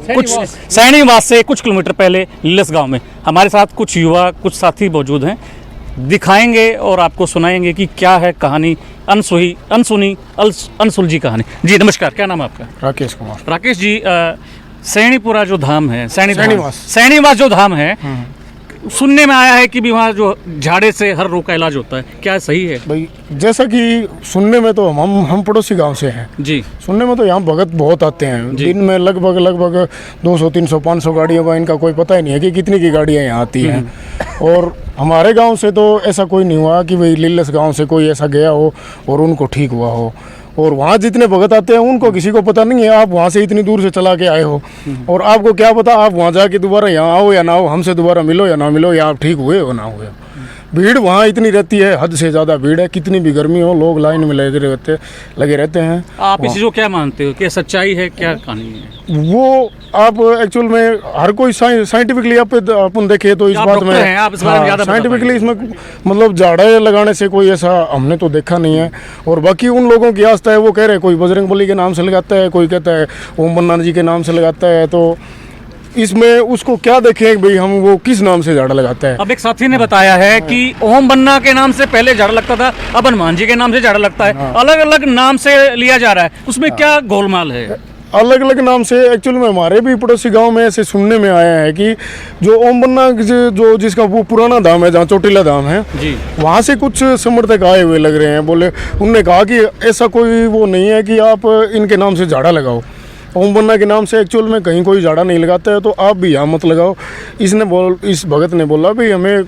कुछ सैनीवास से कुछ किलोमीटर पहले लीलस गांव में हमारे साथ कुछ युवा, कुछ साथी मौजूद हैं। दिखाएंगे और आपको सुनाएंगे कि क्या है कहानी, अनसुनी अनसुलझी कहानी। जी नमस्कार, क्या नाम है आपका? राकेश कुमार। राकेश जी, सैनीपुरा जो धाम है, सैनीवास जो धाम है, सुनने में आया है कि भी वहाँ जो झाड़े से हर रोग का इलाज होता है, क्या सही है? भाई जैसा कि सुनने में तो हम पड़ोसी गांव से हैं जी। सुनने में तो यहाँ भगत बहुत आते हैं। दिन में लगभग 200 300 500 गाड़ियों का इनका कोई पता ही नहीं है कि कितनी की गाड़ियाँ यहाँ आती हैं। और हमारे गांव से तो ऐसा कोई नहीं हुआ कि भाई लीलस गांव से कोई ऐसा गया हो और उनको ठीक हुआ हो। और वहाँ जितने भगत आते हैं उनको किसी को पता नहीं है आप वहाँ से इतनी दूर से चला के आए हो, और आपको क्या पता आप वहाँ जाके दोबारा यहाँ आओ या ना आओ, हमसे दोबारा मिलो या ना मिलो, या आप ठीक हुए हो ना हुए। भीड़ वहाँ इतनी रहती है, हद से ज़्यादा भीड़ है। कितनी भी गर्मी हो लोग लाइन में लगे रहते हैं। आप इसी को क्या मानते हो, क्या सच्चाई है, क्या कहानी है? वो आप एक्चुअल में हर कोई साइंटिफिकली अपन देखे तो इस बात में साइंटिफिकली इसमें मतलब झाड़े लगाने से कोई ऐसा हमने तो देखा नहीं है। और बाकी उन लोगों की आस्था है, वो कह रहे हैं कोई बजरंगबली के नाम से लगाता है, कोई कहता है ओम बन्ना जी के नाम से लगाता है। तो इसमें उसको क्या देखें भाई हम वो किस नाम से झाड़ा लगाता है। अब एक साथी ने बताया है कि ओम बन्ना के नाम से पहले झाड़ा लगता था, अब हनुमान जी के नाम से झाड़ा लगता है। अलग अलग नाम से लिया जा रहा है, उसमें क्या गोलमाल है? अलग अलग नाम से एक्चुअल में हमारे भी पड़ोसी गांव में ऐसे सुनने में आया है कि जो ओम बन्ना जो जिसका वो पुराना धाम है जहाँ चोटीला धाम है जी, वहाँ से कुछ समर्थक आए हुए लग रहे हैं। बोले उनने कहा कि ऐसा कोई वो नहीं है कि आप इनके नाम से झाड़ा लगाओ। ओम बन्ना के नाम से एक्चुअल में कहीं कोई झाड़ा नहीं लगाता है, तो आप भी यहाँ मत लगाओ। इस भगत ने बोला भाई हमें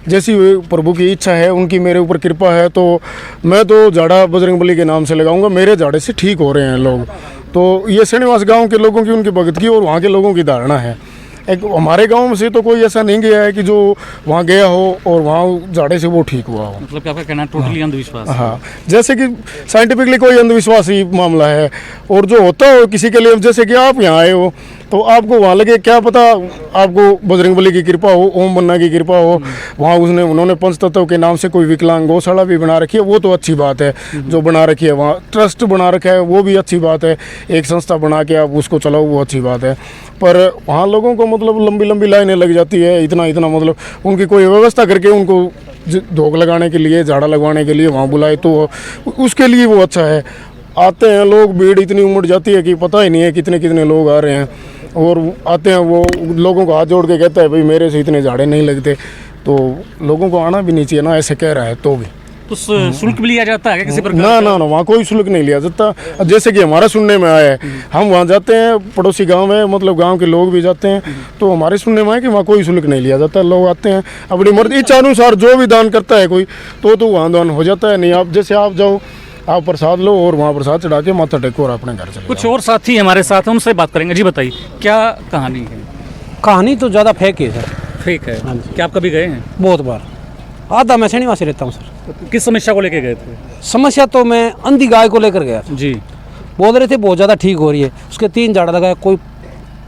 जैसी प्रभु की इच्छा है, उनकी मेरे ऊपर कृपा है, तो मैं तो झाड़ा बजरंगबली के नाम से लगाऊंगा, मेरे झाड़े से ठीक हो रहे हैं लोग। तो ये सैनीवास गांव के लोगों की उनकी भगत की और वहाँ के लोगों की धारणा है। एक हमारे गांव से तो कोई ऐसा नहीं गया है कि जो वहाँ गया हो और वहाँ झाड़े से वो ठीक हुआ हो। मतलब आपका कहना टोटली अंधविश्वास? हाँ, जैसे कि साइंटिफिकली कोई अंधविश्वास ही मामला है। और जो होता हो किसी के लिए, जैसे कि आप यहाँ आए हो तो आपको वहाँ लगे, क्या पता आपको बजरंगबली की कृपा हो, ओम बन्ना की कृपा हो। वहाँ उन्होंने पंचतत्व के नाम से कोई विकलांग गौशाला भी बना रखी है, वो तो अच्छी बात है जो बना रखी है। वहाँ ट्रस्ट बना रखा है, वो भी अच्छी बात है। एक संस्था बना के आप उसको चलाओ, वो अच्छी बात है। पर वहाँ लोगों को मतलब लंबी लंबी लाइनें लग जाती है, इतना मतलब उनकी कोई व्यवस्था करके उनको धोख लगाने के लिए, झाड़ा लगवाने के लिए वहाँ बुलाए तो उसके लिए वो अच्छा है। आते हैं लोग, भीड़ इतनी उमड़ जाती है कि पता ही नहीं है कितने कितने लोग आ रहे हैं। और आते हैं वो लोगों को हाथ जोड़ के कहता है भाई मेरे से इतने झाड़े नहीं लगते। तो लोगों को आना भी नहीं चाहिए ना, ऐसे कह रहा है तो भी। तो शुल्क भी लिया जाता है किसी प्रकार? ना वहाँ कोई शुल्क नहीं लिया जाता। जैसे कि हमारा सुनने में आया है, हम वहाँ जाते हैं, पड़ोसी गांव में मतलब गांव के लोग भी जाते हैं, तो हमारे सुनने में आया कि वहाँ कोई शुल्क नहीं लिया जाता। लोग आते हैं अपनी मर्जी इच्छा अनुसार, जो भी दान करता है कोई तो वहाँ दान हो जाता है। नहीं आप जैसे आप जाओ, आप प्रसाद लो और वहाँ प्रसाद चढ़ा के माथा टेको और अपने घर चले। कुछ और साथी हमारे साथ, उनसे बात करेंगे। जी बताइए, क्या कहानी है? कहानी तो ज़्यादा फेक है सर। फेक है? हाँ जी। क्या आप कभी गए हैं? बहुत बार। आधा मैं सैनीवास रहता हूँ सर। किस समस्या को लेकर गए थे? समस्या तो मैं अंधी गाय को लेकर गया जी। बोल रहे थे बहुत ज़्यादा ठीक हो रही है, उसके 3 झाड़ा लगाया, कोई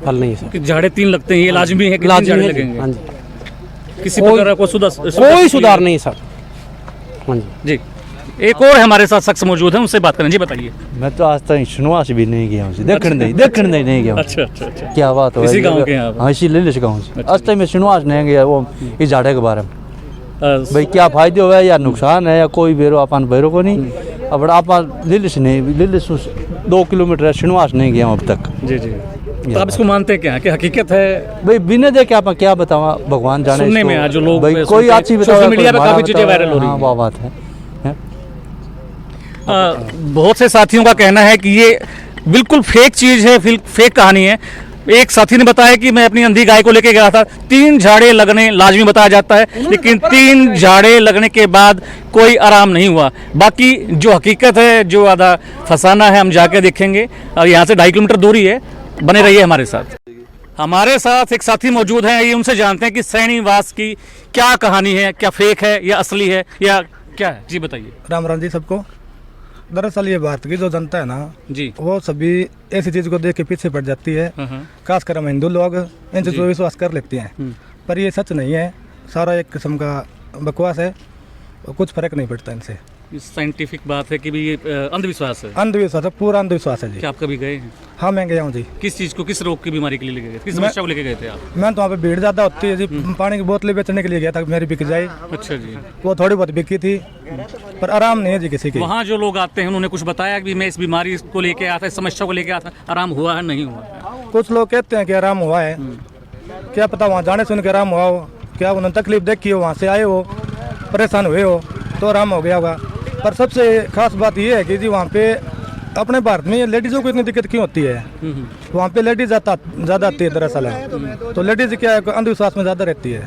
फल नहीं है सर। झाड़े 3 लगते हैं, ये लाजमी है कि 3 झाड़े लगेंगे? हाँ जी। किसी प्रकार का कोई सुधार नहीं सर। हाँ जी। एक और हमारे साथ शख्स मौजूद है, उनसे बात करें। जी बताइए। मैं तो आज तक सैनीवास भी नहीं गया हूँ, देखने नहीं गया हूँ। अच्छा। क्या बात है? इसी गांव के हैं आप? हाँ, इसी लीलस गाँव से। आज तक मैं सैनीवास नहीं गया वो इस झाड़े के बारे में। भाई क्या फायदे हुआ या नुकसान है या कोई बेरो अपन बेरो को नहीं। अब आप लीलस 2 किलोमीटर है, सैनीवास नहीं गया अब तक। जी। तो आप इसको मानते हैं क्या कि हकीकत है? भाई बिना देखे आप क्या बतावा, भगवान जाने। सुनने में आज जो लोग भाई कोई अच्छी सोशल मीडिया पे काफी चीजें वायरल हो रही हैं। वो बात है। बहुत से साथियों का कहना है कि ये बिल्कुल फेक चीज है, फेक कहानी है। एक साथी ने बताया कि मैं अपनी अंधी गाय को लेके गया था, 3 झाड़े लगने लाजमी बताया जाता है, लेकिन 3 झाड़े लगने के बाद कोई आराम नहीं हुआ। बाकी जो हकीकत है, जो आधा फसाना है, हम जाके देखेंगे। और यहाँ से 2.5 किलोमीटर दूरी है। बने रहिए हमारे साथ। हमारे साथ एक साथी मौजूद हैं, ये उनसे जानते हैं कि सैनीवास की क्या कहानी है, क्या फेक है या असली है या क्या है। जी बताइए। राम जी सबको। दरअसल ये भारत की जो जनता है ना जी, वो सभी ऐसी चीज को देख के पीछे पड़ जाती है। खासकर हम हिंदू लोग इनसे जो विश्वास कर लेते हैं, पर ये सच नहीं है। सारा एक किस्म का बकवास है, कुछ फर्क नहीं पड़ता इनसे। साइंटिफिक बात है कि भी ये अंधविश्वास है। अंधविश्वास है, पूरा अंधविश्वास है जी। क्या आप कभी गए हैं? हाँ मैं गया हूँ जी। किस चीज़ को, किस रोग की बीमारी के लिए लेके गए, किस समस्या को लेके गए थे आप? मैं तो वहाँ पे भीड़ ज़्यादा होती है जी, पानी की बोतलें बेचने के लिए गया था, मेरी बिक जाए। अच्छा जी। वो थोड़ी बहुत बिकी थी, पर आराम नहीं है जी किसी की। वहाँ जो लोग आते हैं उन्होंने कुछ बताया कि मैं इस बीमारी को लेके आया था, इस समस्या को लेके आया था, आराम हुआ है नहीं हुआ है? कुछ लोग कहते हैं कि आराम हुआ है, क्या पता वहाँ जाने सुन के आराम हुआ हो, क्या उन्होंने तकलीफ देखी हो, वहाँ से आए हो, परेशान हुए हो तो आराम हो गया होगा। पर सबसे खास बात ये है कि जी वहाँ पे अपने भारत में लेडीज़ों को इतनी दिक्कत क्यों होती है? वहाँ पे लेडीज़ ज़्यादा आती है दरअसल है, तो लेडीज़ क्या है अंधविश्वास में ज़्यादा रहती है।